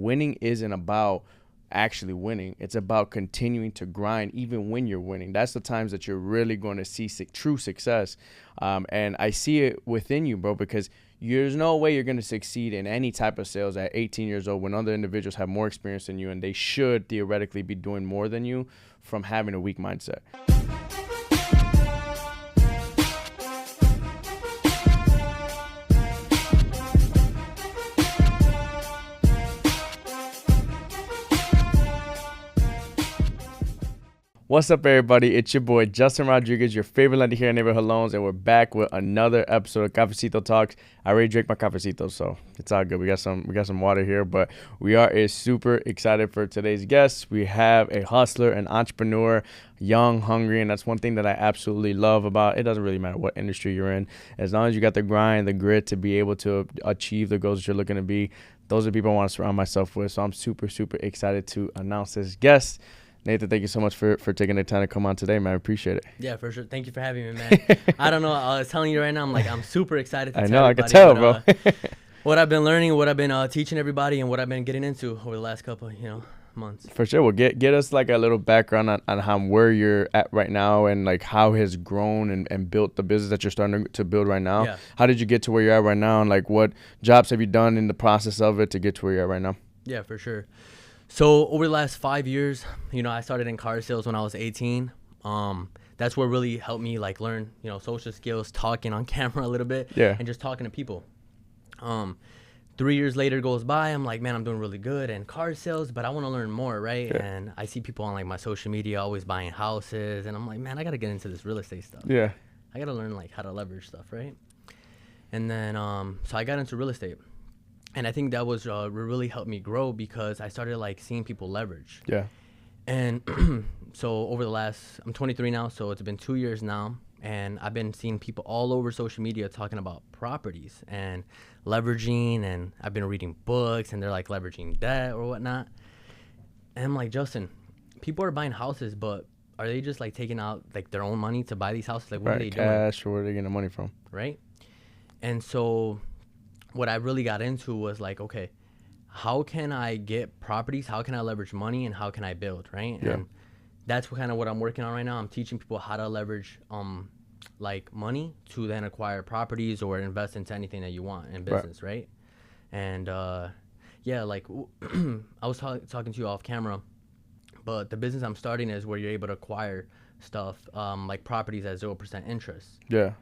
winning isn't about actually winning. It's about continuing to grind even when you're winning. That's the times that you're really going to see true success. And I see it within you, bro, because there's no way you're going to succeed in any type of sales at 18 years old when other individuals have more experience than you, and they should theoretically be doing more than you from having a weak mindset. What's up, everybody? It's your boy Justin Rodriguez, your favorite lender here in Neighborhood Loans, and we're back with another episode of Cafecito Talks. I already drank my cafecito, so it's all good. We got some water here, but we are super excited for today's guest. We have a hustler, an entrepreneur, young, hungry, and that's one thing that I absolutely love about it. Doesn't really matter what industry you're in, as long as you got the grind, the grit to be able to achieve the goals that you're looking to be. Those are the people I want to surround myself with. So I'm super excited to announce this guest. Nathan, thank you so much for taking the time to come on today, man. I appreciate it. Yeah, for sure. Thank you for having me, man. I don't know. I was telling you right now, I'm super excited to I know, I can tell, bro. What I've been learning, what I've been teaching everybody, and what I've been getting into over the last couple, months. For sure. Well, get us like a little background on where you're at right now and like how it has grown and built the business that you're starting to build right now. Yeah. How did you get to where you're at right now, and like what jobs have you done in the process of it to get to where you're at right now? Yeah, for sure. So over the last 5 years, I started in car sales when I was 18. That's what really helped me like learn, social skills, talking on camera a little bit, and just talking to people. 3 years later goes by, I'm like, man, I'm doing really good in car sales, but I want to learn more, right? Yeah. And I see people on like my social media always buying houses, and I'm like, man, I got to get into this real estate stuff. Yeah. I got to learn like how to leverage stuff, right? And then, so I got into real estate. And I think that was really helped me grow because I started like seeing people leverage. Yeah. And so over the last, I'm 23 now, so it's been 2 years now. And I've been seeing people all over social media talking about properties and leveraging. And I've been reading books and they're like leveraging debt or whatnot. And I'm like, Justin, people are buying houses, but are they just like taking out like their own money to buy these houses? Like, what are they doing? Cash, or where are they getting the money from? Right. And so what I really got into was like, okay, how can I get properties? How can I leverage money? And how can I build, right? Yeah. And that's kind of what I'm working on right now. I'm teaching people how to leverage like money to then acquire properties or invest into anything that you want in business, right? And yeah, like I was talking to you off camera, but the business I'm starting is where you're able to acquire stuff like properties at 0% interest. Yeah.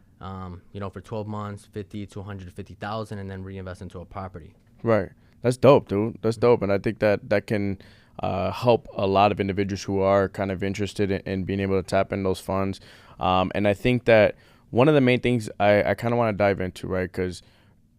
For 12 months, 50 to 150,000, and then reinvest into a property. Right. That's dope, dude. That's dope. And I think that can help a lot of individuals who are kind of interested in being able to tap in those funds. And I think that one of the main things I kind of want to dive into, right, because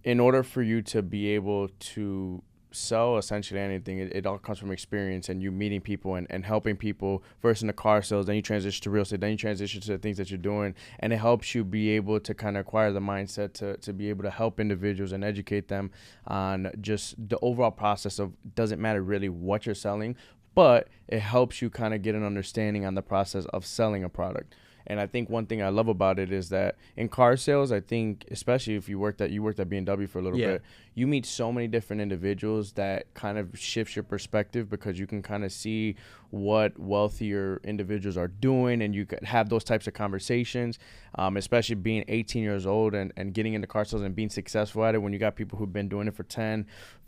in order for you to be able to sell essentially anything, it all comes from experience and you meeting people and helping people first in the car sales, then you transition to real estate, then you transition to the things that you're doing, and it helps you be able to kind of acquire the mindset to be able to help individuals and educate them on just the overall process of, doesn't matter really what you're selling, but it helps you kind of get an understanding on the process of selling a product. And I think one thing I love about it is that in car sales, I think, especially if you worked at BMW for a little bit, you meet so many different individuals that kind of shifts your perspective because you can kind of see what wealthier individuals are doing, and you could have those types of conversations, especially being 18 years old and getting into car sales and being successful at it when you got people who've been doing it for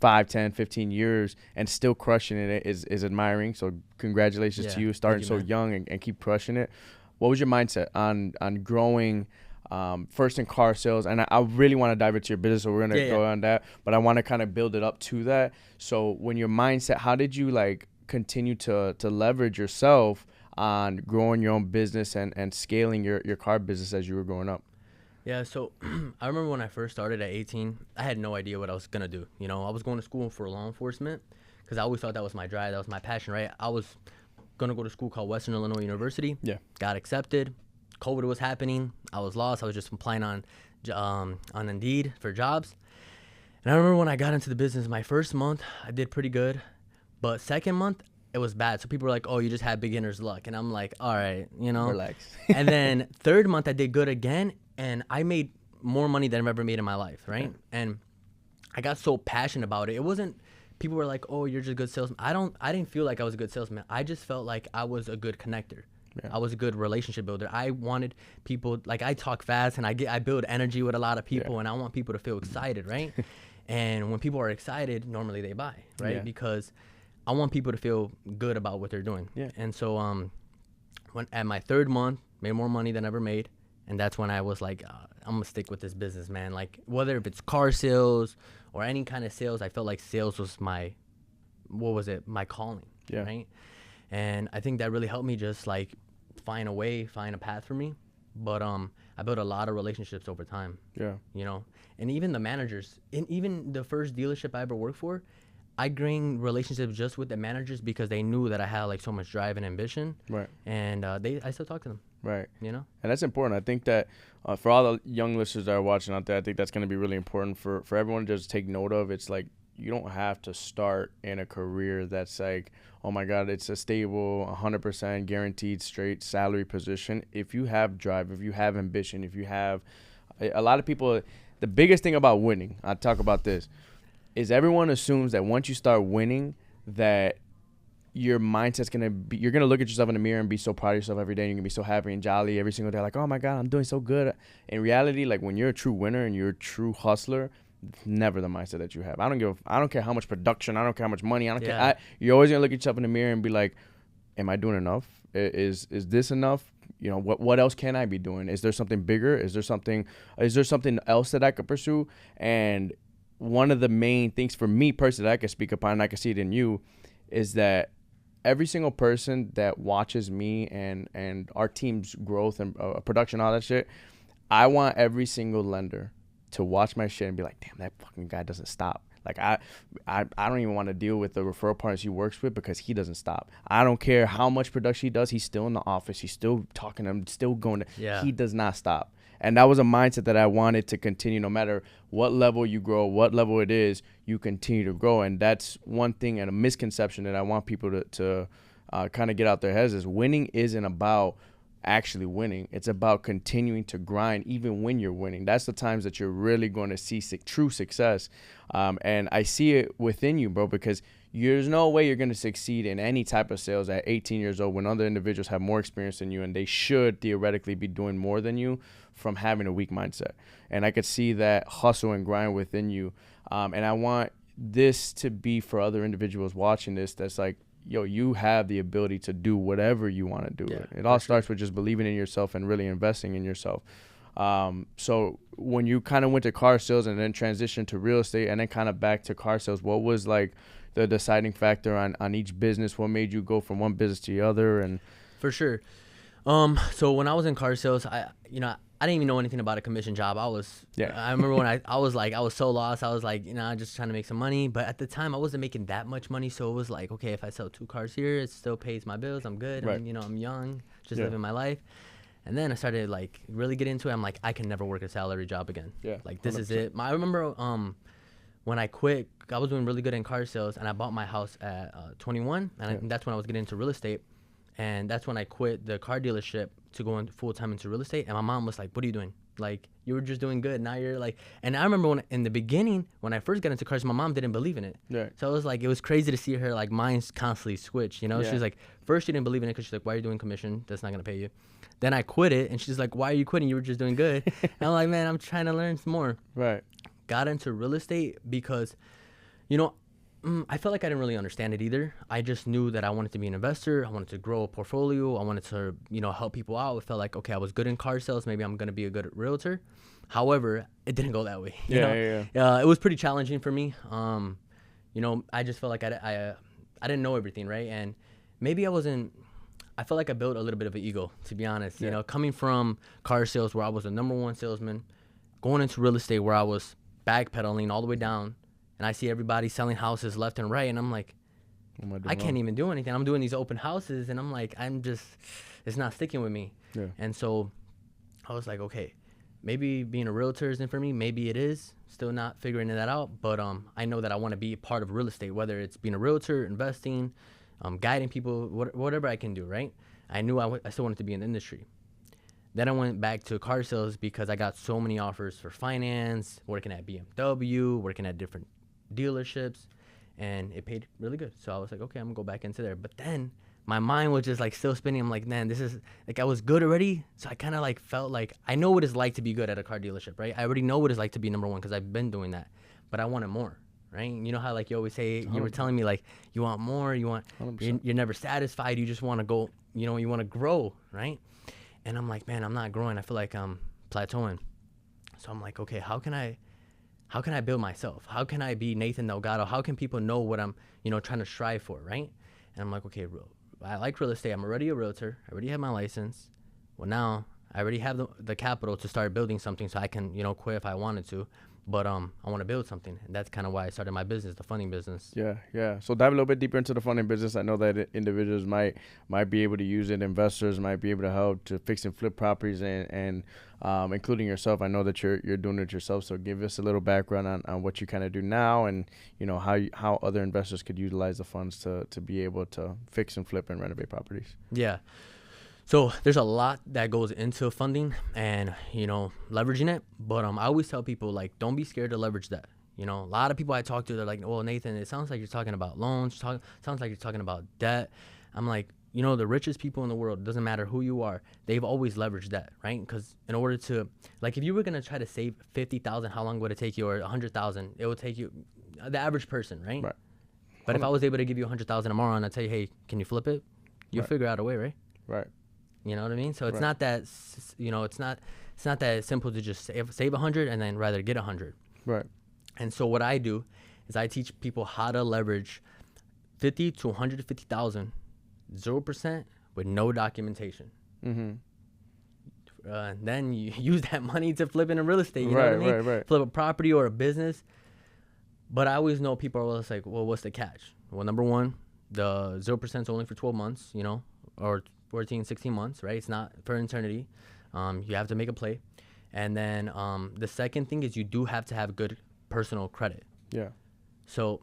5, 10, 15 years and still crushing it is admiring. So congratulations to you starting so young and keep crushing it. What was your mindset on growing first in car sales? And I really want to dive into your business, so we're going to go on that. But I want to kind of build it up to that. So when your mindset, how did you like continue to leverage yourself on growing your own business and scaling your car business as you were growing up? Yeah, so I remember when I first started at 18, I had no idea what I was going to do. I was going to school for law enforcement because I always thought that was my drive. That was my passion, right? I was going to go to school called Western Illinois University. Yeah. Got accepted. COVID was happening. I was lost. I was just applying on Indeed for jobs. And I remember when I got into the business, my first month, I did pretty good. But second month, it was bad. So people were like, oh, you just had beginner's luck. And I'm like, all right, Relax. And then third month, I did good again. And I made more money than I've ever made in my life, right? And I got so passionate about it. It wasn't people were like, "Oh, you're just a good salesman." I didn't feel like I was a good salesman. I just felt like I was a good connector. Yeah. I was a good relationship builder. I wanted people, like, I talk fast and I build energy with a lot of people, Yeah. and I want people to feel excited, right? And when people are excited, normally they buy, right? Yeah. Because I want people to feel good about what they're doing. Yeah. And so when at my third month, made more money than I ever made, and that's when I was like, I'm gonna stick with this business, man. Like, whether if it's car sales or any kind of sales, I felt like sales was my calling, Yeah. right? And I think that really helped me just like find a path for me. But I built a lot of relationships over time, Yeah. and even the managers, and even the first dealership I ever worked for, I gained relationships just with the managers because they knew that I had like so much drive and ambition. Right. And I still talk to them. Right. And that's important. I think that for all the young listeners that are watching out there, I think that's going to be really important for everyone to just take note of. It's like, you don't have to start in a career that's like, oh my God, it's a stable, 100% guaranteed straight salary position. If you have drive, if you have ambition, if you have a lot of people, the biggest thing about winning, I talk about this, is everyone assumes that once you start winning, that your mindset's going to be, you're going to look at yourself in the mirror and be so proud of yourself every day. And you're going to be so happy and jolly every single day. Like, oh my God, I'm doing so good. In reality, like, when you're a true winner and you're a true hustler, never the mindset that you have. I don't care how much production, I don't care how much money, I don't care. You're always gonna look at yourself in the mirror and be like, am I doing enough? Is this enough? What else can I be doing? Is there something bigger? Is there something else that I could pursue? And one of the main things for me personally that I can speak upon, and I can see it in you, is that every single person that watches me and our team's growth and production, all that shit, I want every single lender to watch my shit and be like, damn, that fucking guy doesn't stop. Like, I don't even want to deal with the referral partners he works with because he doesn't stop. I don't care how much production he does. He's still in the office. He's still talking to him, still going to, He does not stop. And that was a mindset that I wanted to continue. No matter what level you grow, what level it is, you continue to grow. And that's one thing and a misconception that I want people to kind of get out their heads is winning isn't about actually winning. It's about continuing to grind even when you're winning. That's the times that you're really going to see true success. And I see it within you, bro, because there's no way you're going to succeed in any type of sales at 18 years old when other individuals have more experience than you, and they should theoretically be doing more than you from having a weak mindset. And I could see that hustle and grind within you. And I want this to be for other individuals watching this that's like, yo, you have the ability to do whatever you want to do. It all starts with just believing in yourself and really investing in yourself. So when you kind of went to car sales and then transitioned to real estate and then kind of back to car sales, what was like the deciding factor on each business? What made you go from one business to the other? And for sure. So when I was in car sales, I didn't even know anything about a commission job. I remember when I was so lost. I was like, just trying to make some money. But at the time, I wasn't making that much money. So it was like, okay, if I sell 2 cars here, it still pays my bills. I'm good. Right. I'm young, just living my life. And then I started like really get into it. I'm like, I can never work a salary job again. Yeah. Like, this 100%. is it. I remember when I quit, I was doing really good in car sales, and I bought my house at 21, and I think that's when I was getting into real estate. And that's when I quit the car dealership to go full time into real estate. And my mom was like, what are you doing? Like, you were just doing good. Now you're like, and I remember in the beginning, when I first got into cars, my mom didn't believe in it. Yeah. So it was crazy to see her, like, minds constantly switch, She was like, first she didn't believe in it because she's like, why are you doing commission? That's not going to pay you. Then I quit it, and she's like, why are you quitting? You were just doing good. And I'm like, man, I'm trying to learn some more. Right. Got into real estate because, I felt like I didn't really understand it either. I just knew that I wanted to be an investor. I wanted to grow a portfolio. I wanted to, help people out. It felt like, okay, I was good in car sales. Maybe I'm going to be a good realtor. However, it didn't go that way. It was pretty challenging for me. I just felt like I didn't know everything, right? And maybe I felt like I built a little bit of an ego, to be honest. Coming from car sales where I was the #1 salesman, going into real estate where I was backpedaling all the way down, and I see everybody selling houses left and right, and I'm like, I can't even do anything. I'm doing these open houses, and I'm like, it's not sticking with me. Yeah. And so I was like, okay, maybe being a realtor isn't for me. Maybe it is. Still not figuring that out. But I know that I want to be a part of real estate, whether it's being a realtor, investing, guiding people, whatever I can do, right? I knew I still wanted to be in the industry. Then I went back to car sales because I got so many offers for finance, working at BMW, working at different dealerships. and it paid really good. So I was like, okay, I'm gonna go back into there. But then my mind was just like still spinning. I'm like, man, this is like I was good already. So I kind of like felt like I know what it's like to be good at a car dealership, right? I already know what it's like to be number one because I've been doing that. But I wanted more, right? You know how like you always say, you were telling me like you want more, you're never satisfied. You just want to go, you know, you want to grow, right? And I'm like, man, I'm not growing. I feel like I'm plateauing. So I'm like, okay, how can I build myself? How can I be Nathan Delgado? How can people know what I'm, you know, trying to strive for, right? And I'm like, okay, I like real estate. I'm already a realtor. I already have my license. Well, now I already have the capital to start building something so I can, you know, quit if I wanted to. But I want to build something. And that's kind of why I started my business, the funding business. Yeah, yeah. So dive a little bit deeper into the funding business. I know that individuals might be able to use it. Investors might be able to help to fix and flip properties, and including yourself. I know that you're doing it yourself. So give us a little background on what you kind of do now, and you know how other investors could utilize the funds to be able to fix and flip and renovate properties. Yeah. So there's a lot that goes into funding and, you know, leveraging it. But I always tell people, like, don't be scared to leverage that. You know, a lot of people I talk to, they're like, well, Nathan, it sounds like you're talking about loans. Sounds like you're talking about debt. I'm like, you know, the richest people in the world, doesn't matter who you are, they've always leveraged debt, right? Because in order to, like, if you were going to try to save 50,000, how long would it take you? Or 100,000? It would take you, the average person, right? Right. But if I was able to give you 100,000 tomorrow and I tell you, hey, can you flip it? You'll figure out a way, right? Right. You know what I mean? So it's not that, you know, it's not that simple to just save 100 and then rather get 100. Right. And so what I do is I teach people how to leverage 50 to 150,000, 0% with no documentation. Mm-hmm. Then you use that money to flip in real estate. You know what I mean? Right. Flip a property or a business. But I always know people are always like, well, what's the catch? Well, number one, the 0% is only for 12 months, you know, or 14, 16 months, right? It's not for eternity. You have to make a play. And then the second thing is you do have to have good personal credit. Yeah. So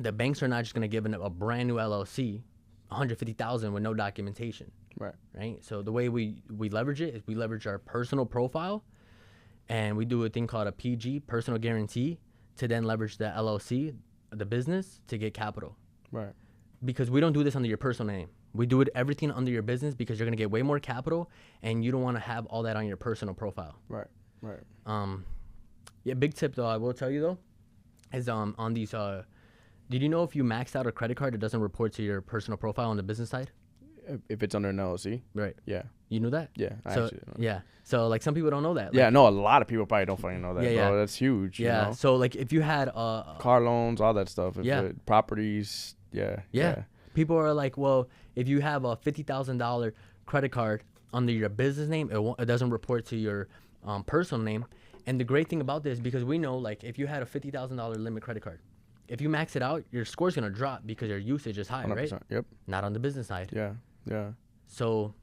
the banks are not just going to give a brand new LLC 150,000 with no documentation. Right. Right. So the way we leverage it is we leverage our personal profile, and we do a thing called a PG, personal guarantee, to then leverage the LLC, the business, to get capital. Right. Because we don't do this under your personal name. We do it everything under your business because you're gonna get way more capital, and you don't want to have all that on your personal profile. Right. Right. Yeah. Big tip though, I will tell you though, is on these. Did you know if you maxed out a credit card, it doesn't report to your personal profile on the business side? If it's under an LLC. Right. Yeah. You knew that? Yeah. I So actually know. yeah. So like some people don't know that. Like, Yeah. No, a lot of people probably don't fucking know that. Yeah, bro. That's huge. Yeah. You know? So like if you had Car loans, all that stuff. Yeah. Properties. Yeah. Yeah. People are like, well, if you have a $50,000 credit card under your business name, it doesn't report to your personal name. And the great thing about this, because we know, like, if you had a $50,000 limit credit card, if you max it out, your score's gonna drop because your usage is high, 100%. right? Yep. Not on the business side. Yeah. Yeah. So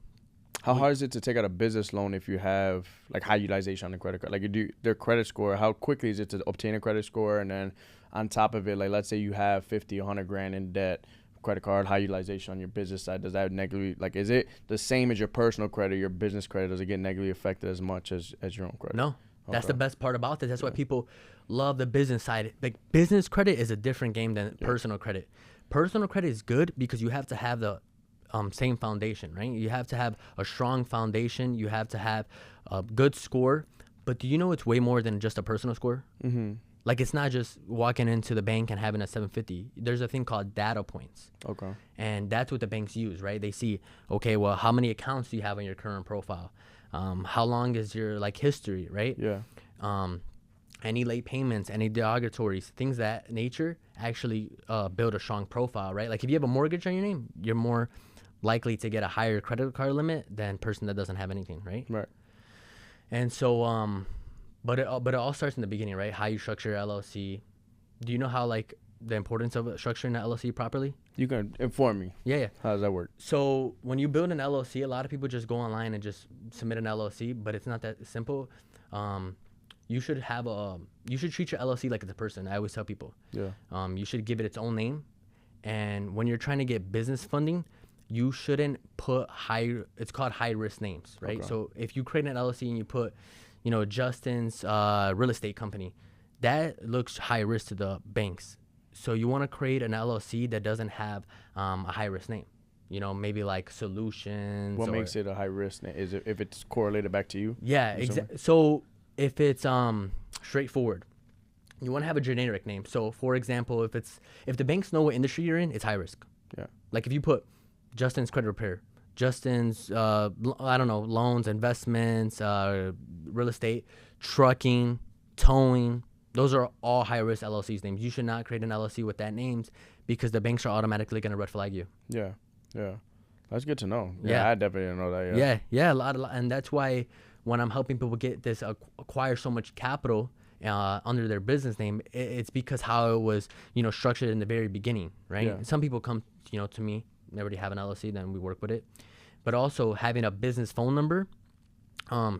How hard is it to take out a business loan if you have like high utilization on the credit card? Like, you do their credit score. How quickly is it to obtain a credit score? And then on top of it, like, let's say you have 50, 100 grand in debt, credit card, high utilization on your business side. Does that negatively, like, is it the same as your personal credit, your business credit? Does it get negatively affected as much as your own credit? no, that's Okay. the best part about this. That's why people love the business side. Like, business credit is a different game than personal credit. Personal credit is good because you have to have the same foundation, right? You have to have a strong foundation. You have to have a good score. But do you know it's way more than just a personal score? Mm-hmm. Like, it's not just walking into the bank and having a 750. There's a thing called data points. Okay. And that's what the banks use, right? They see, okay, well, how many accounts do you have on your current profile? How long is your, like, history, right? Yeah. Any late payments, any derogatories, things that nature actually build a strong profile, right? Like, if you have a mortgage on your name, you're more likely to get a higher credit card limit than a person that doesn't have anything, right? Right. And so, but it all starts in the beginning, right? How you structure your LLC. Do you know how, like, the importance of structuring an LLC properly? You can inform me. Yeah. How does that work? So when you build an LLC, a lot of people just go online and just submit an LLC, but it's not that simple. You should treat your LLC like it's a person. I always tell people. Yeah. You should give it its own name, and when you're trying to get business funding, you shouldn't put it's called high risk names, right? Okay. So if you create an LLC and you put, you know, Justin's real estate company, that looks high risk to the banks. So you want to create an LLC that doesn't have a high risk name. You know, maybe like Solutions. What or, makes it a high risk? Is it if it's correlated back to you? Yeah, I'm assuming? exactly. So if it's straightforward, you want to have a generic name. So for example, if the banks know what industry you're in, it's high risk. Yeah. Like if you put Justin's credit repair, Justin's I don't know, loans, investments, real estate, trucking, towing, those are all high risk LLCs names. You should not create an LLC with that names because the banks are automatically going to red flag you. Yeah. Yeah. That's good to know. Yeah. I definitely didn't know that. Yeah, a lot, and that's why when I'm helping people get this acquire so much capital under their business name, it's because how it was, you know, structured in the very beginning, right? Yeah. Some people come, you know, to me, they already have an LLC, then we work with it, but also having a business phone number,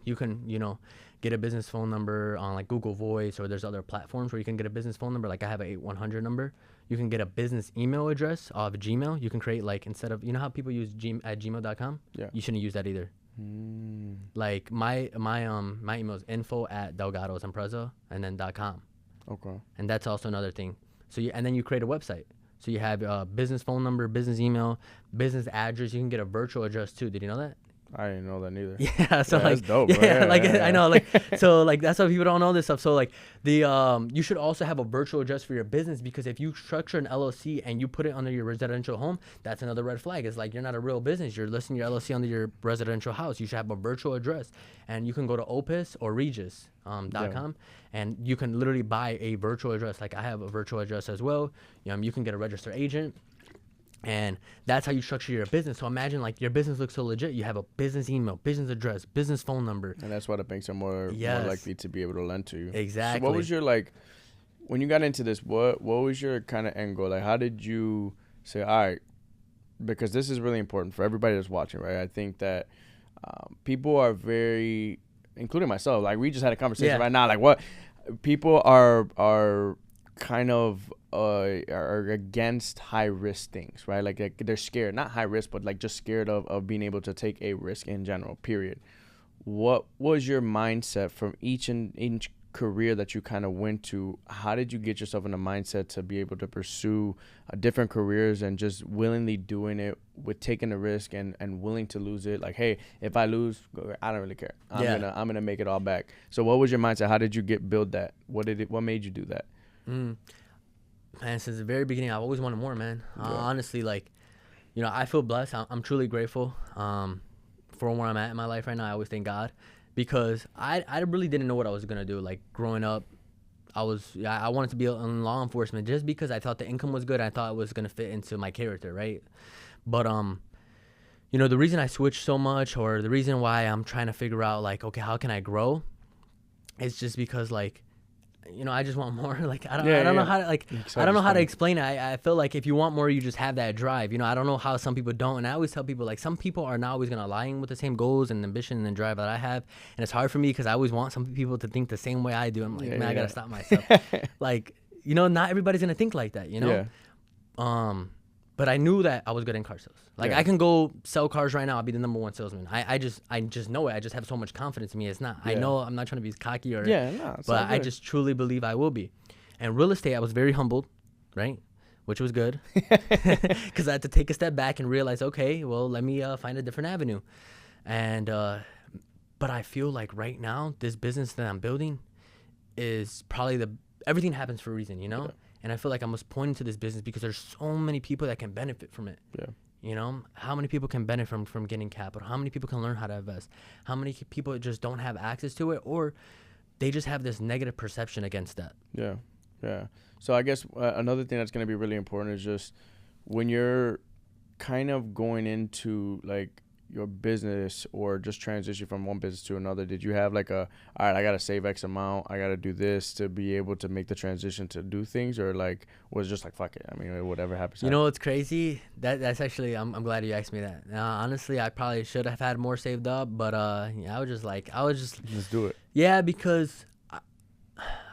you can, you know, get a business phone number on like Google Voice, or there's other platforms where you can get a business phone number. Like I have a 8100 number. You can get a business email address off of Gmail. You can create like, instead of, you know how people use at gmail.com? Yeah. You shouldn't use that either. Like my email is info@delgadosempresa and then .com. Okay. And that's also another thing. So and then you create a website. So you have a business phone number, business email, business address. You can get a virtual address too. Did you know that? I didn't know that neither. Yeah, so Yeah, like, that's dope, yeah, bro. Yeah, like yeah, I know, like, so like that's why people don't know this stuff. So like you should also have a virtual address for your business, because if you structure an LLC and you put it under your residential home, that's another red flag. It's like you're not a real business. You're listing your LLC under your residential house. You should have a virtual address, and you can go to Opus or Regis .com, and you can literally buy a virtual address. Like I have a virtual address as well. You can get a registered agent. And that's how you structure your business. So imagine like your business looks so legit. You have a business email, business address, business phone number. And that's why the banks are more likely to be able to lend to you. Exactly. So what was your, like, when you got into this, what was your kind of end goal? Like, how did you say, all right, because this is really important for everybody that's watching, right? I think that people are very, including myself, like we just had a conversation right now, like what people are kind of are against high risk things, right? Like they're scared, not high risk, but like just scared of being able to take a risk in general, period. What was your mindset from each career that you kind of went to? How did you get yourself in a mindset to be able to pursue different careers and just willingly doing it with taking a risk and willing to lose it? Like, hey, if I lose, I don't really care. I'm gonna make it all back. So what was your mindset? How did you build that? What made you do that? Man, since the very beginning, I've always wanted more, man. Honestly, like, I feel blessed. I'm truly grateful for where I'm at in my life right now. I always thank God, because I really didn't know what I was going to do. Like, growing up, I wanted to be in law enforcement just because I thought the income was good. I thought it was going to fit into my character, right? But, the reason I switched so much, or the reason why I'm trying to figure out, like, okay, how can I grow? It's just because, like, I just want more. Like, I don't know how to, like, I don't know how to explain it. I feel like if you want more, you just have that drive. I don't know how some people don't. And I always tell people, like, some people are not always going to align with the same goals and ambition and drive that I have. And it's hard for me because I always want some people to think the same way I do. I'm like, I got to stop myself. Like, not everybody's going to think like that, But I knew that I was good in car sales. Like, I can go sell cars right now. I'll be the number one salesman. I just know it. I just have so much confidence in me. It's not. I know I'm not trying to be cocky but I just truly believe I will be. And real estate, I was very humbled, right? Which was good, because I had to take a step back and realize, okay, well, let me find a different avenue. And but I feel like right now, this business that I'm building is probably everything happens for a reason, Yeah. And I feel like I must point into this business because there's so many people that can benefit from it. Yeah. How many people can benefit from getting capital? How many people can learn how to invest? How many people just don't have access to it, or they just have this negative perception against that? Yeah. Yeah. So I guess another thing that's going to be really important is just when you're kind of going into like your business or just transition from one business to another, did you have like all right, I got to save X amount, I got to do this to be able to make the transition to do things, or like was it just like, fuck it, I mean, whatever happens? What's crazy? That's actually, I'm glad you asked me that. Honestly, I probably should have had more saved up, but I was just let's do it. Yeah, because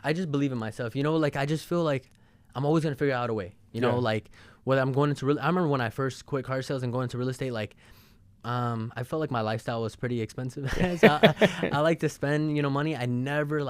I just believe in myself. Like, I just feel like I'm always gonna figure out a way. Like whether I'm going into I remember when I first quit car sales and going into real estate, like, I felt like my lifestyle was pretty expensive. So I like to spend, money. I never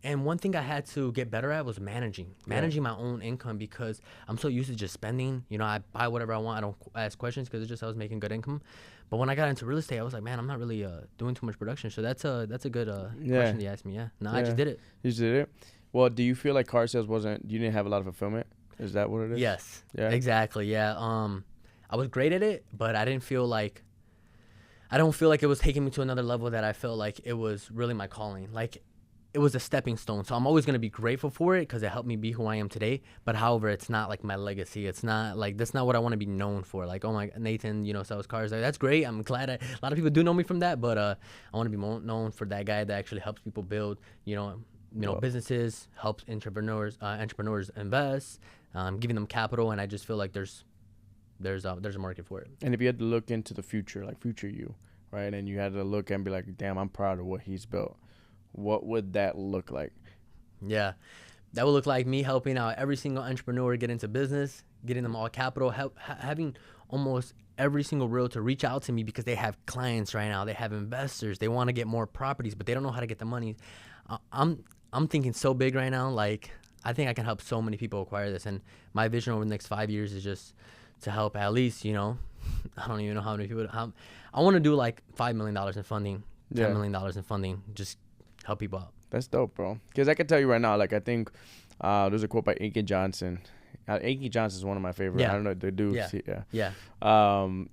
And one thing I had to get better at was managing my own income, because I'm so used to just spending. You know, I buy whatever I want. I don't ask questions because it's just I was making good income. But when I got into real estate, I was like, man, I'm not really doing too much production. So that's a good Yeah. question to ask me. Yeah, no, I Yeah. just did it. You just did it. Well, do you feel like car sales you didn't have a lot of fulfillment? Is that what it is? Yes, Yeah. exactly. Yeah. I was great at it, but I don't feel like it was taking me to another level that I felt like it was really my calling. Like, it was a stepping stone. So I'm always going to be grateful for it because it helped me be who I am today. But however, it's not like my legacy. It's not like, that's not what I want to be known for. Like, oh my, Nathan, sells cars. Like, that's great. I'm glad a lot of people do know me from that. But I want to be more known for that guy that actually helps people build, Well, businesses, helps entrepreneurs invest, giving them capital. And I just feel like there's a market for it. and if you had to look into the future, like future you, right, and you had to look and be like, damn, I'm proud of what he's built, what would that look like? Yeah. That would look like me helping out every single entrepreneur get into business, getting them all capital, having almost every single realtor reach out to me because they have clients right now. They have investors. They want to get more properties, but they don't know how to get the money. I'm thinking so big right now. Like, I think I can help so many people acquire this. And my vision over the next 5 years is just to help at least, I don't even know how many people. I want to do like $5 million in funding, $10 million in funding, just help people out. That's dope, bro. Because I can tell you right now, like, I think there's a quote by Inky Johnson. Inky Johnson is one of my favorite. Yeah. I don't know the dude. Yeah. Yeah.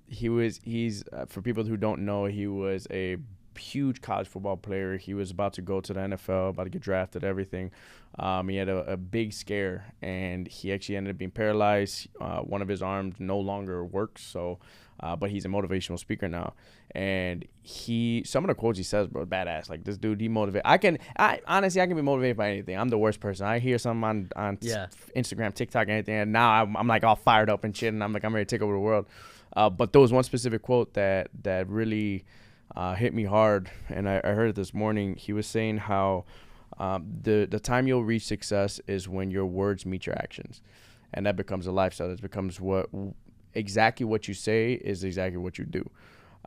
He's for people who don't know, he was a huge college football player. He was about to go to the NFL, about to get drafted, everything. He had a big scare, and he actually ended up being paralyzed. One of his arms no longer works, so but he's a motivational speaker now. And some of the quotes he says, bro, badass. Like, this dude, he motivates. I honestly can be motivated by anything. I'm the worst person. I hear something on Instagram, TikTok, anything, and now I'm like all fired up and shit, and I'm like, I'm ready to take over the world. But there was one specific quote that really hit me hard, and I heard it this morning. He was saying how the time you'll reach success is when your words meet your actions, and that becomes a lifestyle. It becomes exactly what you say is exactly what you do.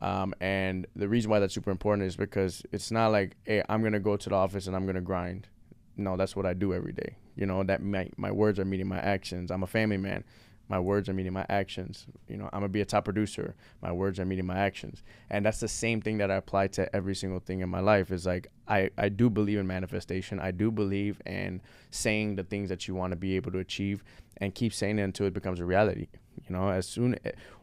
And the reason why that's super important is because it's not like, hey, I'm gonna go to the office and I'm gonna grind. No, that's what I do every day. That my words are meeting my actions. I'm a family man. My words are meeting my actions. I'm going to be a top producer. My words are meeting my actions. And that's the same thing that I apply to every single thing in my life. Is like, I do believe in manifestation. I do believe in saying the things that you want to be able to achieve and keep saying it until it becomes a reality.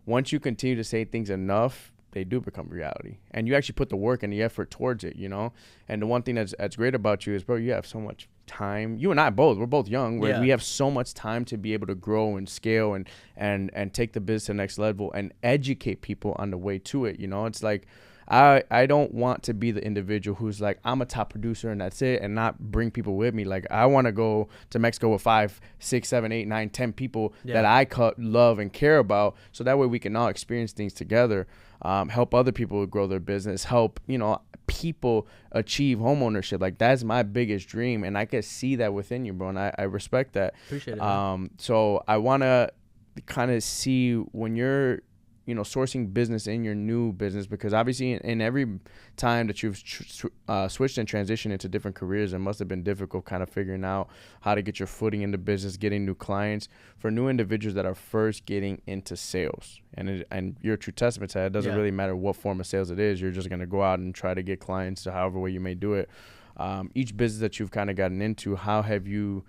Once you continue to say things enough, they do become reality. And you actually put the work and the effort towards it, And the one thing that's great about you is, bro, you have so much time. You and I both, we're both young. We have so much time to be able to grow and scale and take the business to the next level and educate people on the way to it. It's like, I don't want to be the individual who's like, I'm a top producer and that's it, and not bring people with me. Like, I want to go to Mexico with 5, 6, 7, 8, 9, 10 people that I love and care about, so that way we can all experience things together, help other people grow their business, help people achieve home ownership. Like, that's my biggest dream, and I can see that within you, bro, and I respect that. Appreciate it. So I want to kind of see when you're sourcing business in your new business, because obviously in every time that you've switched and transitioned into different careers, it must have been difficult kind of figuring out how to get your footing in the business, getting new clients. For new individuals that are first getting into sales, and you're a true testament to that. It doesn't really matter what form of sales it is. You're just going to go out and try to get clients however way you may do it. Each business that you've kind of gotten into, how have you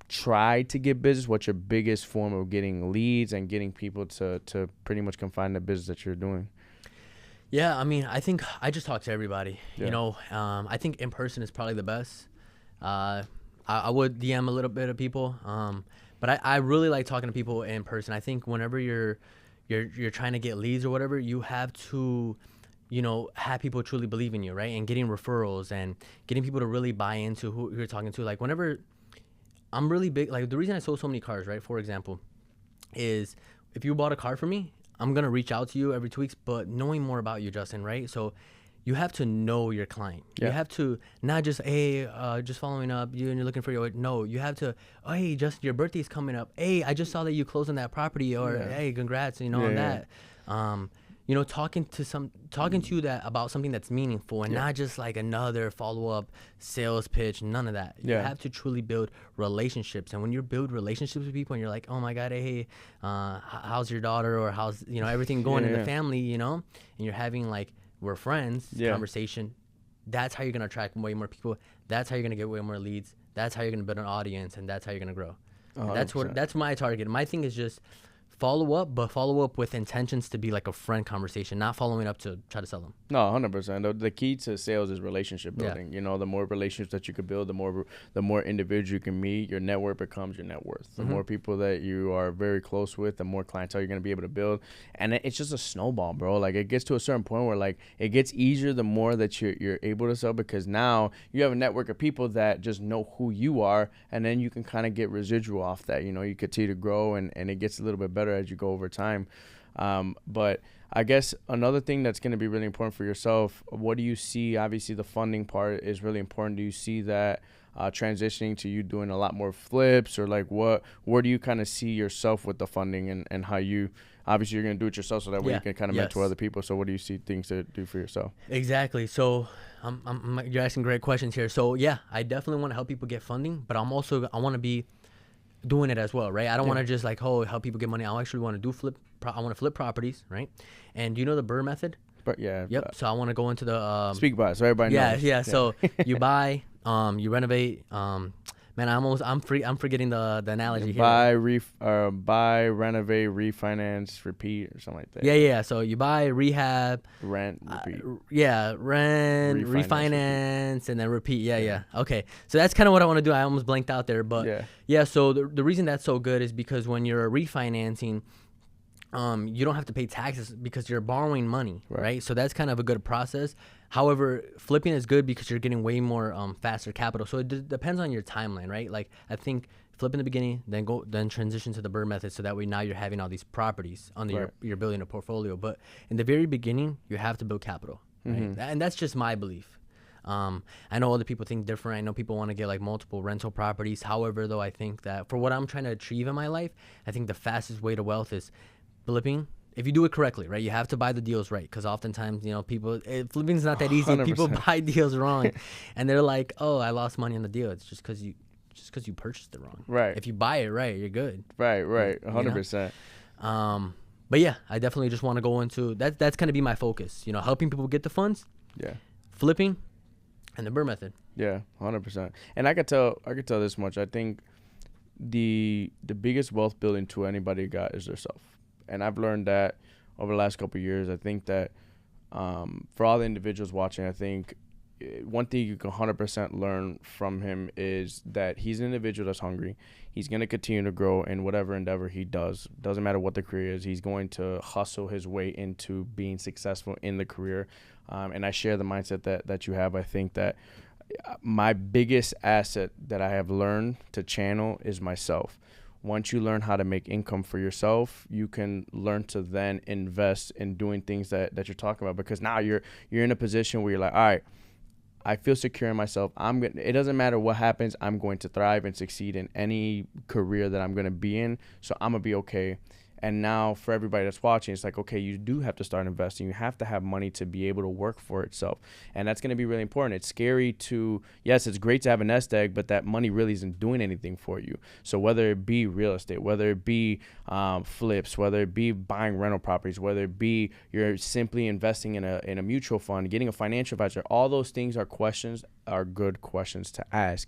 tried to get business? What's your biggest form of getting leads and getting people to pretty much come find the business that you're doing? Yeah, I mean, I think I just talk to everybody. I think in person is probably the best. I would DM a little bit of people, but I really like talking to people in person. I think whenever you're trying to get leads or whatever, you have to have people truly believe in you, right? And getting referrals and getting people to really buy into who you're talking to. Like, whenever I'm really big, like, the reason I sold so many cars, right, for example, is if you bought a car from me, I'm going to reach out to you every 2 weeks, but knowing more about you, Justin, right? So you have to know your client. You have to not just, hey, just following up, and you're looking for your, no, you have to, oh, hey, Justin, your birthday's coming up. Hey, I just saw that you closed on that property, or hey, congrats, on that. talking to you that about something that's meaningful and not just like another follow-up sales pitch, none of that. You have to truly build relationships. And when you build relationships with people and you're like, oh my God, hey, how's your daughter, or how's, everything going in the family, and you're having like, we're friends conversation, that's how you're going to attract way more people. That's how you're going to get way more leads. That's how you're going to build an audience, and that's how you're going to grow. That's my target. My thing is just follow up with intentions to be like a friend conversation, not following up to try to sell them. No, 100%. The key to sales is relationship building. The more relationships that you could build, the more individuals you can meet, your network becomes your net worth. The more people that you are very close with, the more clientele you're going to be able to build. And it's just a snowball, bro. Like, it gets to a certain point where like it gets easier the more that you're able to sell, because now you have a network of people that just know who you are, and then you can kind of get residual off that. You continue to grow, and it gets a little bit better as you go over time. But I guess another thing that's going to be really important for yourself, what do you see? Obviously the funding part is really important. Do you see that transitioning to you doing a lot more flips, or like where do you kind of see yourself with the funding, and how you, obviously you're going to do it yourself so that way you can kind of mentor other people. So what do you see things to do for yourself? Exactly. So you're asking great questions here. So yeah, I definitely want to help people get funding, but I want to be doing it as well, right? I don't want to just like, help people get money. I actually want to I want to flip properties, right? And do you know the Burr method? But yeah. Yep. So I want to go into the speak about it so everybody knows. Yeah. So you buy, you renovate. Man, I'm forgetting the analogy here. Buy, renovate, refinance, repeat, or something like that. Yeah. So you buy, rehab, rent, repeat. Rent, refinance, and then repeat. Yeah. Okay. So that's kind of what I want to do. I almost blanked out there, but yeah. So the reason that's so good is because when you're refinancing, you don't have to pay taxes because you're borrowing money, right? So that's kind of a good process. However, flipping is good because you're getting way more faster capital. So it depends on your timeline, right? Like, I think flip in the beginning, then transition to the Burr method, so that way now you're having all these properties under you're building a portfolio. But in the very beginning, you have to build capital, right? And that's just my belief. I know other people think different. I know people want to get like multiple rental properties. However, though, I think that for what I'm trying to achieve in my life, I think the fastest way to wealth is flipping. If you do it correctly, right, you have to buy the deals right, because oftentimes, people, flipping's not that easy. 100%. People buy deals wrong, and they're like, "Oh, I lost money on the deal." It's just because you purchased it wrong. Right. If you buy it right, you're good. Right. 100%. But yeah, I definitely just want to go into that. That's gonna be my focus. Helping people get the funds. Yeah. Flipping, and the Burr method. Yeah, 100%. And I could tell this much. I think the biggest wealth building tool anybody got is their self. And I've learned that over the last couple of years. I think that for all the individuals watching, I think one thing you can 100% learn from him is that he's an individual that's hungry. He's going to continue to grow in whatever endeavor he does. Doesn't matter what the career is. He's going to hustle his way into being successful in the career. And I share the mindset that you have. I think that my biggest asset that I have learned to channel is myself. Once you learn how to make income for yourself, you can learn to then invest in doing things that you're talking about, because now you're in a position where you're like, all right, I feel secure in myself. It doesn't matter what happens. I'm going to thrive and succeed in any career that I'm going to be in. So I'm going to be okay. And now for everybody that's watching, it's like, okay, you do have to start investing. You have to have money to be able to work for itself. And that's going to be really important. It's scary yes, it's great to have a nest egg, but that money really isn't doing anything for you. So whether it be real estate, whether it be flips, whether it be buying rental properties, whether it be you're simply investing in a mutual fund, getting a financial advisor, all those things are good questions to ask.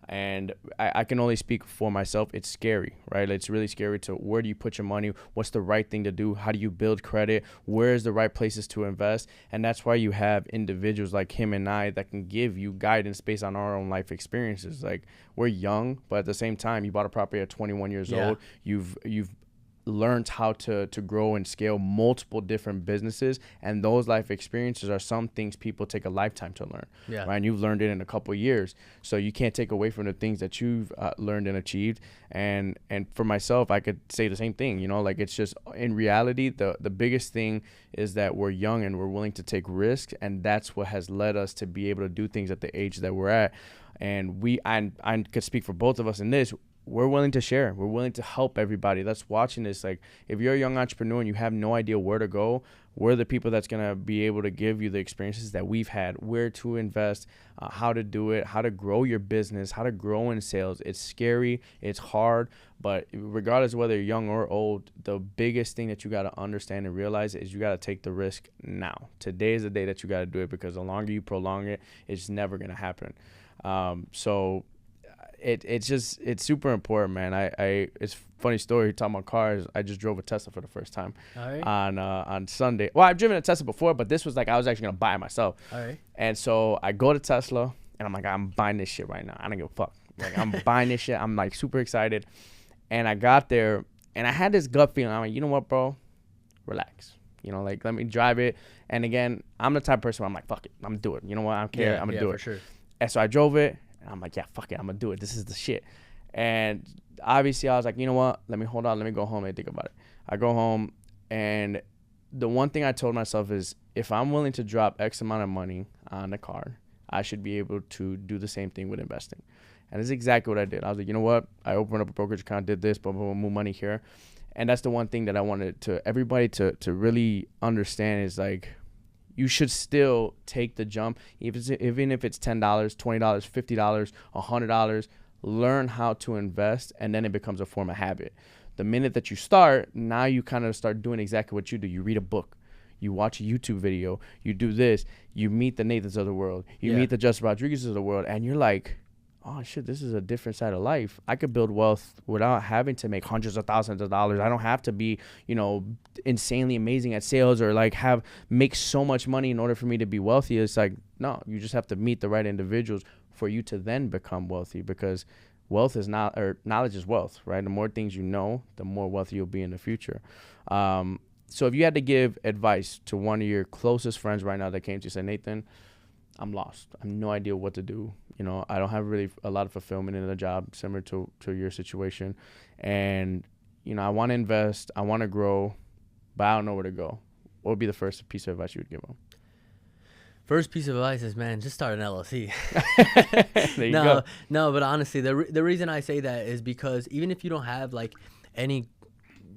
And I can only speak for myself. It's scary, right? It's really scary to where do you put your money? What's the right thing to do? How do you build credit? Where's the right places to invest? And that's why you have individuals like him and I that can give you guidance based on our own life experiences. Like, we're young, but at the same time, you bought a property at 21 years old. You've learned how to grow and scale multiple different businesses, and those life experiences are some things people take a lifetime to learn. Right? And you've learned it in a couple of years, so you can't take away from the things that you've learned and achieved. And for myself, I could say the same thing. Like, it's just, in reality, the biggest thing is that we're young and we're willing to take risks, and that's what has led us to be able to do things at the age that we're at. And I could speak for both of us in this. we're willing to share. We're willing to help everybody that's watching this. Like, if you're a young entrepreneur and you have no idea where to go, we're the people that's going to be able to give you the experiences that we've had, where to invest, how to do it, how to grow your business, how to grow in sales. It's scary. It's hard. But regardless of whether you're young or old, the biggest thing that you got to understand and realize is you got to take the risk now. Today is the day that you got to do it, because the longer you prolong it, it's never going to happen. So it's super important, man. It's a funny story talking about cars. I just drove a Tesla for the first time on Sunday. Well, I've driven a Tesla before, but this was like I was actually gonna buy it myself. All right. And so I go to Tesla and I'm like, I'm buying this shit right now. I don't give a fuck. Like, I'm buying this shit. I'm like super excited. And I got there and I had this gut feeling. I'm like, you know what, bro? Relax. You know, like, let me drive it. And again, I'm the type of person where I'm like, fuck it, I'm gonna do it. You know what? I don't care. I'm gonna do it. For sure. And so I drove it. And I'm like, yeah, fuck it, I'm gonna do it. This is the shit. And obviously I was like, you know what? Let me hold on. Let me go home and think about it. I go home, and the one thing I told myself is, if I'm willing to drop X amount of money on the car, I should be able to do the same thing with investing. And that's exactly what I did. I was like, you know what? I opened up a brokerage account, did this, blah, blah, blah, move money here. And that's the one thing that I wanted to everybody to really understand is, like, you should still take the jump, even if it's $10, $20, $50, $100. Learn how to invest, and then it becomes a form of habit. The minute that you start, now you kind of start doing exactly what you do. You read a book, you watch a YouTube video, you do this, you meet the Nathans of the world, you meet the Justin Rodriguez's of the world, and you're like, oh shit, this is a different side of life. I could build wealth without having to make hundreds of thousands of dollars. I don't have to be, insanely amazing at sales or like make so much money in order for me to be wealthy. It's like, no, you just have to meet the right individuals for you to then become wealthy, because wealth is not, or knowledge is wealth, right? The more things you know, the more wealthy you'll be in the future. So if you had to give advice to one of your closest friends right now that came to you and said, Nathan, I'm lost. I have no idea what to do. I don't have really a lot of fulfillment in the job, similar to your situation. And, I want to invest, I want to grow, but I don't know where to go. What would be the first piece of advice you would give them? First piece of advice is, man, just start an LLC. There you go. No, but honestly, the reason I say that is because even if you don't have like any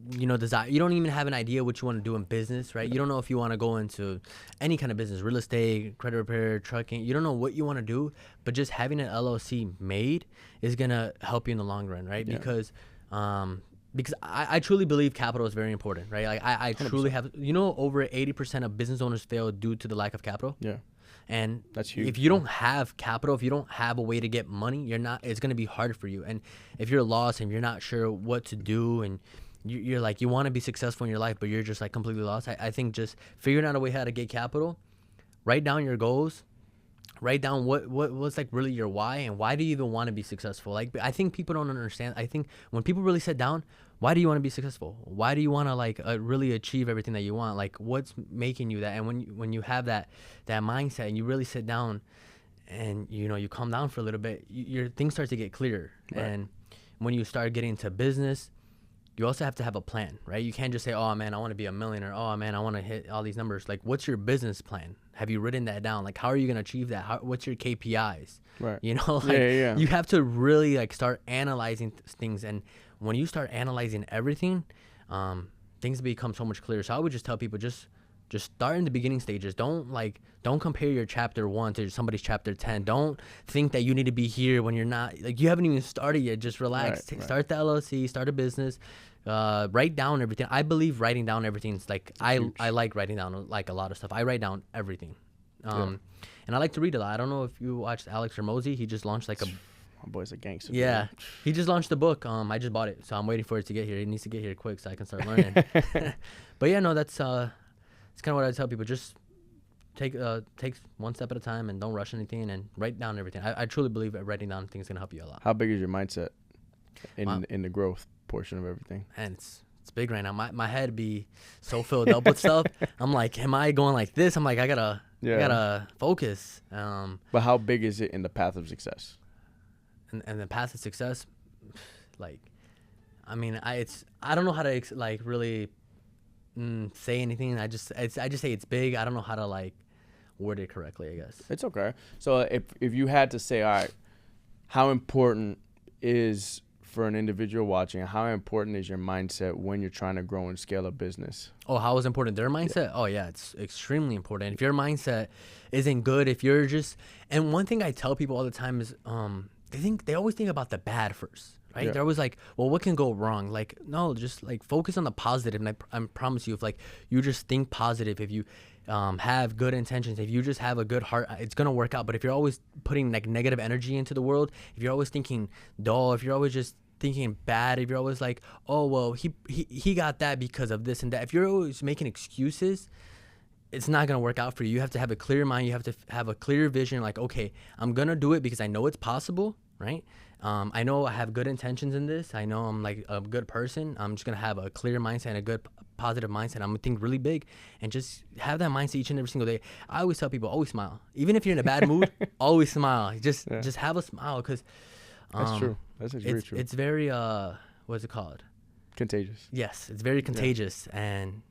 desire, you don't even have an idea what you want to do in business, right? You don't know if you want to go into any kind of business, real estate, credit repair, trucking. You don't know what you want to do, but just having an LLC made is going to help you in the long run, right? Yeah. Because I truly believe capital is very important, right? Like I truly have, over 80% of business owners fail due to the lack of capital. Yeah. And that's huge. If you don't have capital, if you don't have a way to get money, it's going to be hard for you. And if you're lost and you're not sure what to do, and you're like, you want to be successful in your life, but you're just like completely lost. I think just figuring out a way how to get capital, write down your goals, write down what's like really your why, and why do you even want to be successful? Like, I think people don't understand. I think when people really sit down, why do you want to be successful? Why do you want to like really achieve everything that you want? Like, what's making you that? And when you have that mindset and you really sit down and you calm down for a little bit, your things start to get clearer. Right. And when you start getting into business, you also have to have a plan, right? You can't just say, oh man, I want to be a millionaire. Oh man, I want to hit all these numbers. Like, what's your business plan? Have you written that down? Like, how are you going to achieve that? What's your KPIs? Right. You have to really like start analyzing things. And when you start analyzing everything, things become so much clearer. So I would just tell people, just start in the beginning stages. Don't compare your chapter 1 to somebody's chapter 10. Don't think that you need to be here when you're not. Like, you haven't even started yet. Just relax. Right. Start the LLC, start a business, write down everything. I believe writing down everything is like, I like writing down like a lot of stuff. I write down everything. And I like to read a lot. I don't know if you watched Alex Hormozy. He just launched like a... My boy's a gangster. Yeah. He just launched a book. I just bought it. So I'm waiting for it to get here. It needs to get here quick so I can start learning. But yeah, no, that's... It's kind of what I tell people. Just take one step at a time and don't rush anything and write down everything. I truly believe that writing down things is going to help you a lot. How big is your mindset in the growth portion of everything? And it's big right now. My head be so filled up with stuff. I'm like, am I going like this? I'm like, I gotta focus. But how big is it in the path of success? And the path of success, like, I mean, I don't know how to like really say anything. I just say it's big. I don't know how to like word it correctly, I guess. It's okay. So if you had to say, all right, how important is for an individual watching, how important is your mindset when you're trying to grow and scale a business? Oh, how is important their mindset? Yeah. Oh, yeah, it's extremely important. If your mindset isn't good, if you're just, and one thing I tell people all the time is, they always think about the bad first, right? Yeah. They're always like, well, what can go wrong? Like, no, just like focus on the positive. And I promise you, if like you just think positive, if you have good intentions, if you just have a good heart, it's gonna work out. But if you're always putting like negative energy into the world, if you're always thinking dull, if you're always just thinking bad, if you're always like, oh well, he got that because of this and that, if you're always making excuses, it's not going to work out for you. You have to have a clear mind. You have to have a clear vision. Like, okay, I'm going to do it because I know it's possible, right? I know I have good intentions in this. I know I'm like a good person. I'm just going to have a clear mindset and a good positive mindset. I'm going to think really big and just have that mindset each and every single day. I always tell people, always smile. Even if you're in a bad mood, always smile. Just have a smile, because that's true. That's very true. It's very, what's it called? Contagious. Yes, it's very contagious. And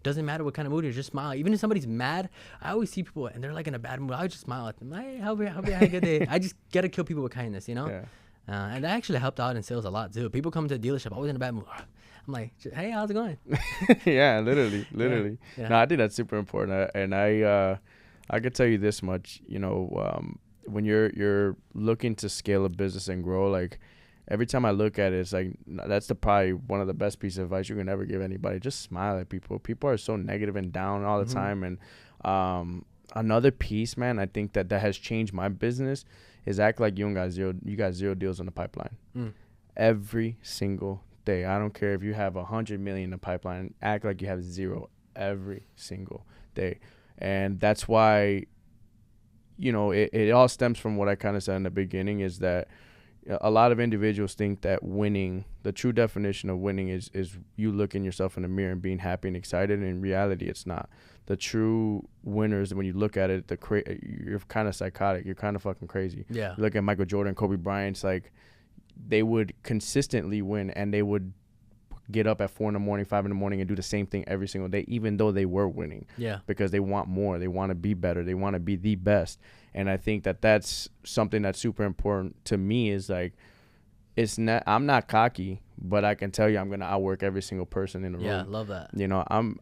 doesn't matter what kind of mood you're, just smile. Even if somebody's mad, I always see people and they're like in a bad mood, I just smile at them. Hey, hope you had a good day. I just gotta kill people with kindness, you know? Yeah. And that actually helped out in sales a lot too. People come to the dealership always in a bad mood. I'm like, hey, how's it going? Yeah, literally. Yeah. No, I think that's super important. And I could tell you this much, when you're looking to scale a business and grow, like, every time I look at it, it's like, that's probably one of the best pieces of advice you can ever give anybody. Just smile at people. People are so negative and down all the time. And another piece, man, I think that has changed my business is act like you got zero deals in the pipeline. Every single day. I don't care if you have 100 million in the pipeline. Act like you have zero every single day. And that's why, it all stems from what I kind of said in the beginning, is that a lot of individuals think that winning, the true definition of winning is you looking yourself in the mirror and being happy and excited. And in reality, it's not. The true winners, when you look at it, you're kind of psychotic. You're kind of fucking crazy. Yeah. You look at Michael Jordan, Kobe Bryant, it's like they would consistently win, and they would get up at 4 a.m, 5 a.m, and do the same thing every single day, even though they were winning. Yeah. Because they want more. They want to be better. They want to be the best. And I think that that's something that's super important to me, is like, I'm not cocky, but I can tell you I'm going to outwork every single person in the room. Yeah, love that.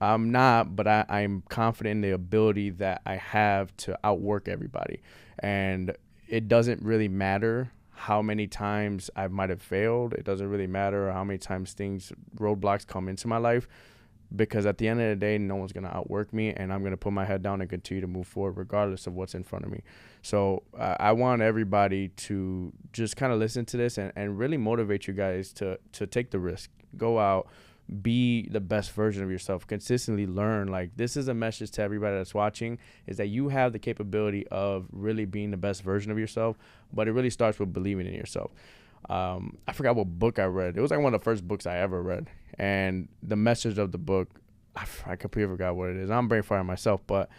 I'm not, but I'm confident in the ability that I have to outwork everybody. And it doesn't really matter how many times I might have failed. It doesn't really matter how many times roadblocks come into my life, because at the end of the day, no one's going to outwork me, and I'm going to put my head down and continue to move forward regardless of what's in front of me. So I want everybody to just kind of listen to this and really motivate you guys to take the risk. Go out, be the best version of yourself, consistently learn. Like, this is a message to everybody that's watching, is that you have the capability of really being the best version of yourself, but it really starts with believing in yourself. I forgot what book I read. It was like one of the first books I ever read. And the message of the book, I completely forgot what it is. I'm brain firing myself, but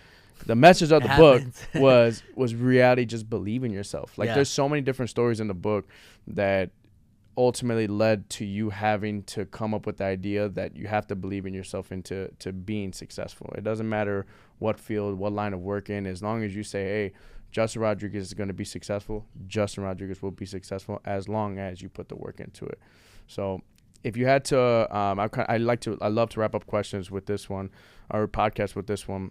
the message of the book was reality. Just believe in yourself. Like, there's so many different stories in the book that ultimately led to you having to come up with the idea that you have to believe in yourself into being successful. It doesn't matter what field, what line of work in, as long as you say, hey, Justin Rodriguez is going to be successful. Justin Rodriguez will be successful as long as you put the work into it. So if you had to, I love to wrap up questions with this one, or podcast with this one.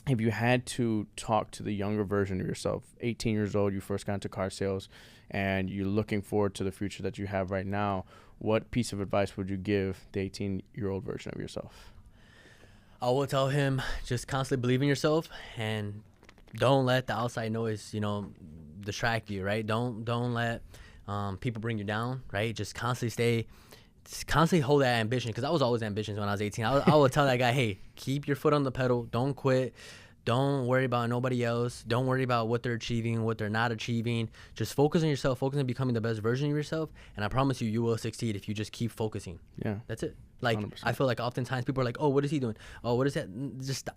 If you had to talk to the younger version of yourself, 18 years old, you first got into car sales, and you're looking forward to the future that you have right now, what piece of advice would you give the 18-year-old version of yourself? I will tell him, just constantly believe in yourself, and don't let the outside noise, distract you, right? Don't let people bring you down, right? Just constantly hold that ambition, because I was always ambitious when I was 18. I would tell that guy, hey, keep your foot on the pedal. Don't quit. Don't worry about nobody else. Don't worry about what they're achieving, what they're not achieving. Just focus on yourself. Focus on becoming the best version of yourself. And I promise you, you will succeed if you just keep focusing. Yeah. That's it. Like, 100%. I feel like oftentimes people are like, oh, what is he doing? Oh, what is that?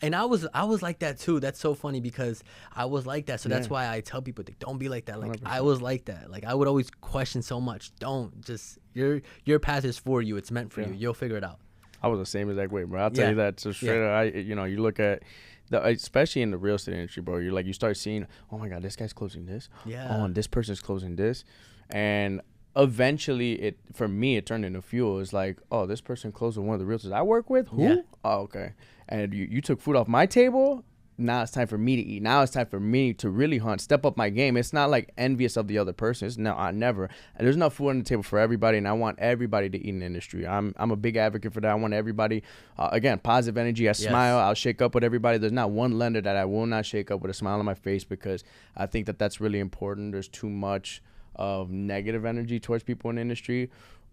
And I was like that too. That's so funny, because I was like that. So that's why I tell people, don't be like that. Like, 100%. I was like that. Like, I would always question so much. Don't. Just, your path is for you. It's meant for you. You'll figure it out. I was the same exact way, bro. I'll tell you that. So straight up, you look at, especially in the real estate industry, bro, you start seeing, oh my God, this guy's closing this. Yeah. Oh, and this person's closing this. And eventually, it for me, it turned into fuel. It's like, oh, this person closed with one of the realtors I work with. Who? Yeah. Oh, okay. And you took food off my table. Now it's time for me to eat. Now it's time for me to really hunt, step up my game. It's not like envious of the other person. It's no, I never. And there's enough food on the table for everybody, and I want everybody to eat in the industry. I'm a big advocate for that. I want everybody, again, positive energy. I smile. I'll shake up with everybody. There's not one lender that I will not shake up with a smile on my face, because I think that that's really important. There's too much of negative energy towards people in the industry.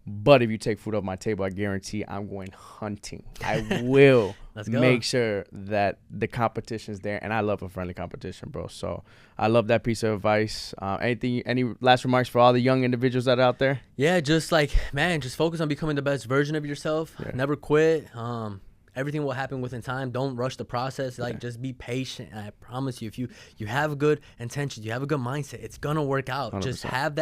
But if you take food off my table, I guarantee I'm going hunting. I will make sure that the competition's there, and I love a friendly competition, bro. So I love that piece of advice. Any last remarks for all the young individuals that are out there? Yeah, just like, man, just focus on becoming the best version of yourself. Yeah. Never quit. Everything will happen within time. Don't rush the process. Like, just be patient. And I promise you, if you have good intentions, you have a good mindset, it's gonna work out. 100%. Just have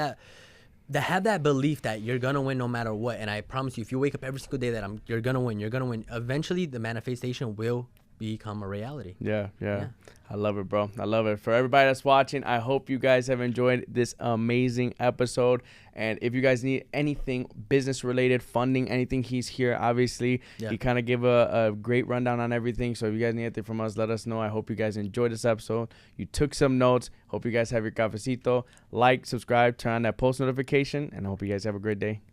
that belief that you're gonna win no matter what. And I promise you, if you wake up every single day that you're gonna win, eventually the manifestation will become a reality. Yeah. I love it, bro. I love it. For everybody that's watching, I hope you guys have enjoyed this amazing episode. And if you guys need anything business related, funding, anything, he's here. Obviously, he kind of gave a great rundown on everything. So if you guys need anything from us, let us know. I hope you guys enjoyed this episode. You took some notes. Hope you guys have your cafecito. Like, subscribe, turn on that post notification, and I hope you guys have a great day.